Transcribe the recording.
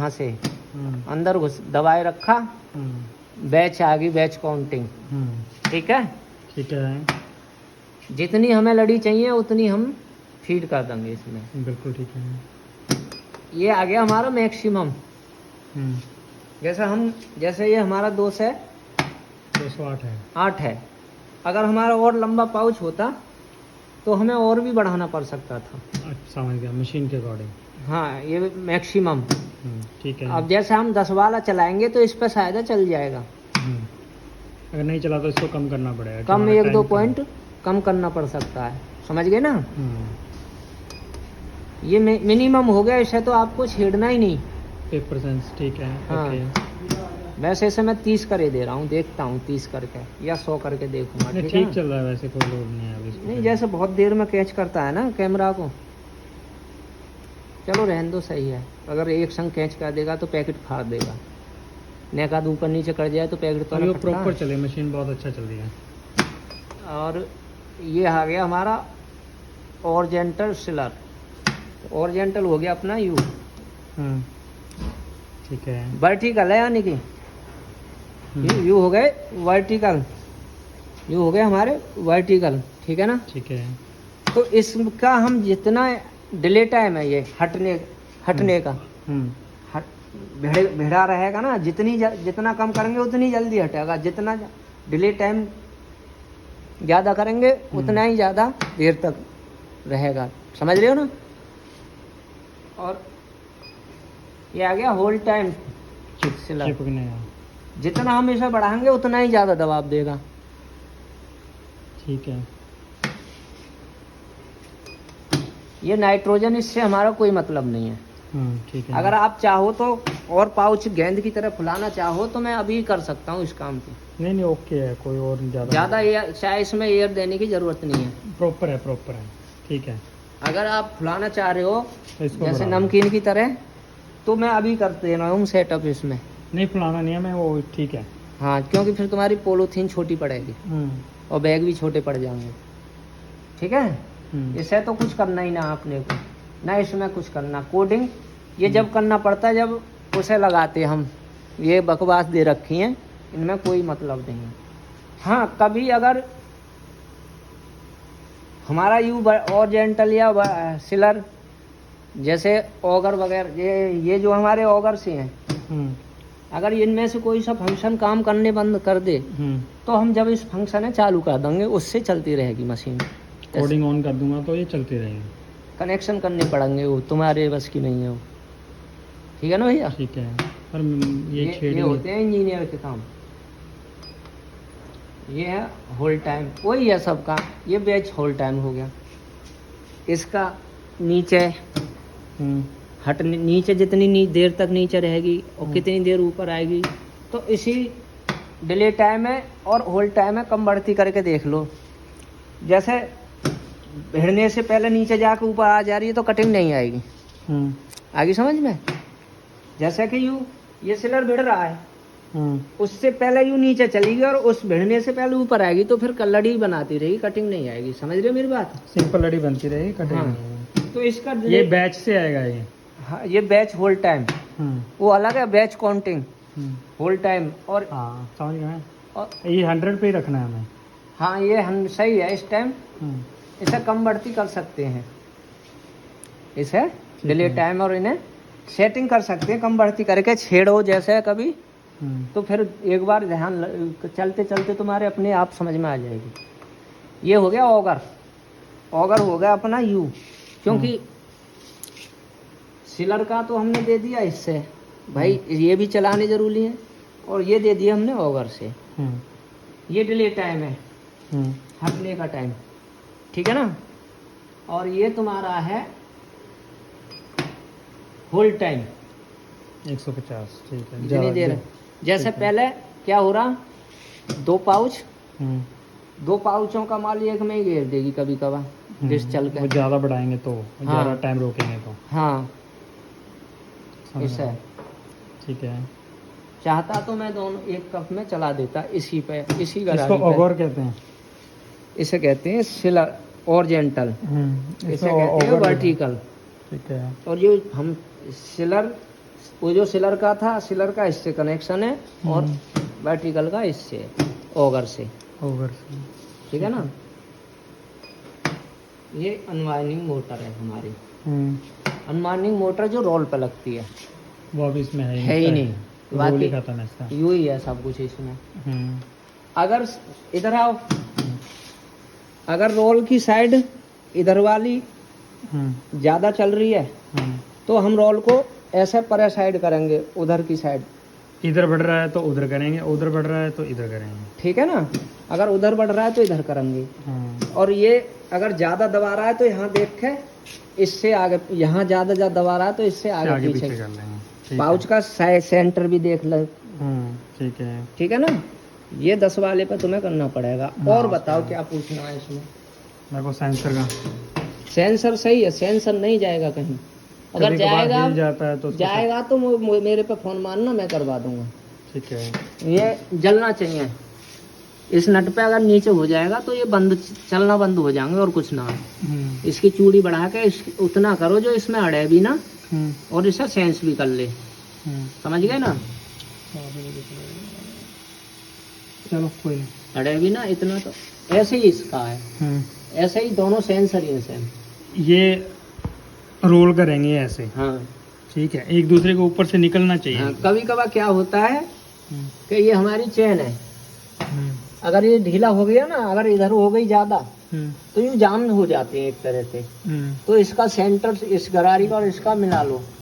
यहाँ से अंदर घुस दबाए रखा, बैच आ गई, बैच काउंटिंग। ठीक है, ठीक है, जितनी हमें लड़ी चाहिए उतनी हम फीड कर देंगे इसमें। बिल्कुल ठीक है। ये आ गया हमारा मैक्सिमम। जैसे ये हमारा दोष है 208 है, 8 है। अगर हमारा और लंबा पाउच होता तो हमें और भी बढ़ाना पड़ सकता था। अच्छा समझ गया, मशीन के अकॉर्डिंग। हाँ, ये मैक्सिमम। ठीक है। अब जैसे हम 10 वाला चलाएंगे तो इस पर शायद चल जाएगा। अगर नहीं चला तो इसको कम करना पड़ेगा, कम 1-2 पॉइंट कम करना पड़ सकता है, समझ गए ना। ये मिनिमम हो गया, इसे तो आपको छेड़ना ही नहीं। 1%। ठीक है। हाँ। ओके। वैसे इसे मैं 30 करे दे रहा हूँ, देखता हूँ 30 करके या 100 करके देखूंगा। नहीं, ठीक चल रहा है वैसे, कोई लोड नहीं है अभी इसको। नहीं, जैसे बहुत देर में कैच करता है ना कैमरा को। चलो रहने दो, सही है। अगर एक संग कैच कर देगा तो पैकेट फाड़ देगा। नेक आध ऊपर नीचे कर जाए तो पैकेट तो अभी प्रॉपर चले, मशीन बहुत अच्छा चल रही है। और ये आ गया हमारा ओरिजेंटल सिलर। ओरिजेंटल हो गया अपना यू। ठीक है। वर्टिकल है, यानी कि यू हो गए वर्टिकल, यू हो गए हमारे वर्टिकल। ठीक है ना। ठीक है। तो इसका हम जितना डिले टाइम है ये हटने का भेड़ा रहेगा ना, जितना कम करेंगे उतनी जल्दी हटेगा। जितना डिले टाइम ज़्यादा करेंगे उतना ही ज़्यादा देर तक रहेगा, समझ रहे हो ना। और ये आ गया होल्ड टाइम सिलर। जितना हम इसे बढ़ाएंगे उतना ही ज़्यादा दबाव देगा। ठीक है। ये नाइट्रोजन, इससे हमारा कोई मतलब नहीं है। ठीक है। अगर आप चाहो तो और पाउच गेंद की तरह फुलाना चाहो तो मैं अभी कर सकता हूँ इस काम को। नहीं ओके है, कोई और ज़्यादा एयर, चाहे इसमें एयर देने की ज़रूरत नहीं है। प्रॉपर है। ठीक है। अगर आप फुलाना चाह रहे हो तो जैसे नमकीन की तरह, तो मैं अभी कर दे रहा हूँ सेटअप इसमें। नहीं फुलाना नहीं है मैं, वो ठीक है। हाँ, क्योंकि फिर तुम्हारी पोलोथीन छोटी पड़ेगी और बैग भी छोटे पड़ जाएंगे। ठीक है। इसे तो कुछ करना ही ना आपने को, ना इसमें कुछ करना। कोडिंग ये जब करना पड़ता है जब उसे लगाते हम। ये बकवास दे रखी हैं, इनमें कोई मतलब नहीं है। हाँ, कभी अगर हमारा यू ओरिजेंटल या सिलर जैसे ऑगर वगैरह, ये जो हमारे ऑगर से हैं, अगर इनमें से कोई सा फंक्शन काम करने बंद कर दे तो हम जब इस फंक्शन है चालू कर देंगे, उससे चलती रहेगी मशीन। कोडिंग ऑन कर दूंगा तो ये चलती रहेगी। कनेक्शन करने पड़ेंगे, वो तुम्हारे बस की नहीं है वो। ठीक है ना भैया। ठीक है। पर ये होते हैं इंजीनियर के काम। ये है होल्ड टाइम, वही है सबका। ये बैच होल्ड टाइम हो गया। इसका नीचे नीचे जितनी देर तक नीचे रहेगी और कितनी देर ऊपर आएगी, तो इसी डिले टाइम है और होल्ड टाइम है कम बढ़ती करके देख लो। जैसे भिड़ने से पहले नीचे जाकर ऊपर आ जा रही है तो कटिंग नहीं आएगी। आगे समझ में। जैसे कि ये सिलर भिड़ रहा है, उससे पहले यूं नीचे चलेगी और उस भिड़ने से पहले ऊपर आएगी, तो फिर लड़ी बनाती रहेगी, कटिंग नहीं आएगी। समझ रहे हो मेरी बात। सिंपल लड़ी बनती रहेगी, कटिंग नहीं आएगी। तो इसका ये बैच से आएगा ये। हाँ, ये बैच होल्ड टाइम वो अलग है, बैच काउंटिंग होल्ड टाइम। और समझ गए। और ये 100 पे ही रखना है हमें। हाँ, ये हम सही है इस टाइम। इसे कम बढ़ती कर सकते हैं, इसे डिले टाइम, और इन्हें सेटिंग कर सकते हैं कम बढ़ती करके। छेड़ो जैसे कभी तो फिर एक बार ध्यान चलते चलते तुम्हारे अपने आप समझ में आ जाएगी। ये हो गया ऑगर हो गया अपना यू, क्योंकि सिलर का तो हमने दे दिया इससे भाई, ये भी चलाने जरूरी है, और ये दे दिया हमने ऑगर से। ये डिले टाइम है, हटने का टाइम। ठीक है ना। और ये तुम्हारा है होल्ड टाइम 150। ठीक है। जितनी देर जैसे पहले क्या हो रहा, 2 पाउचों का माल एक में ही घेर देगी कभी कभार जिस चल के। ज़्यादा बढ़ाएंगे तो ज़्यादा टाइम रोकेंगे तो। हाँ, ऐसा। ठीक है। चाहता तो मैं दोनों एक कप में चला देता इसी पे, इसी का। इसको ऑगर कहते हैं। इसे कहते हैं सिलर ओरिजेंटल, इसे कहते हैं वर्टिकल। ठीक है। और जो हम सिलर वो जो सिलर का था, सिलर का इससे कनेक्शन है और वर्टिकल का इससे ऑगर से। ओवर ठीक है ना। ये अनवाइंडिंग मोटर है हमारी। अनवाइंडिंग मोटर जो रोल पे लगती है, वो अभी इसमें है ही नहीं। बाकी लिखा था ना इसका। यूं ही है सब कुछ इसमें। अगर इधर आओ, अगर रोल की साइड इधर वाली ज्यादा चल रही है तो हम रोल को ऐसे पर साइड करेंगे, उधर की साइड। इधर बढ़ रहा है तो उधर करेंगे, उधर बढ़ रहा है तो इधर करेंगे। ठीक है ना। अगर उधर बढ़ रहा है तो इधर करेंगे। और ये अगर ज्यादा दबा रहा है तो यहाँ देख के इससे आगे, यहाँ ज्यादा दबा रहा है तो इससे आगे पीछे कर लेंगे। पाउच का सेंटर भी देख ले। ठीक है। ठीक है ना। ये 10 वाले पे तुम्हें करना पड़ेगा। और बताओ क्या पूछना है इसमें। मेरे को सेंसर का। सेंसर सही है, सेंसर नहीं जाएगा कहीं। अगर जाएगा जाएगा तो मेरे पे फोन मारना, मैं करवा दूंगा। ठीक है। ये जलना चाहिए। इस नट पे अगर नीचे हो जाएगा तो ये बंद, चलना बंद हो जाएंगे और कुछ ना। इसकी चूड़ी बढ़ा के उतना करो जो इसमें अड़े भी ना और इसे सेंस भी कर ले। समझ गए ना। चलो कोई नहीं, अड़े भी ना इतना। तो ऐसे ही इसका है, ऐसे ही दोनों सेंसर ही है। ये रोल करेंगे ऐसे। हाँ ठीक है, एक दूसरे के ऊपर से निकलना चाहिए। हाँ, कभी कभार क्या होता है कि ये हमारी चेन है, अगर ये ढीला हो गया ना, अगर इधर हो गई ज्यादा तो यूँ जाम हो जाती है एक तरह से। तो इसका सेंटर इस गरारी का और इसका मिला लो,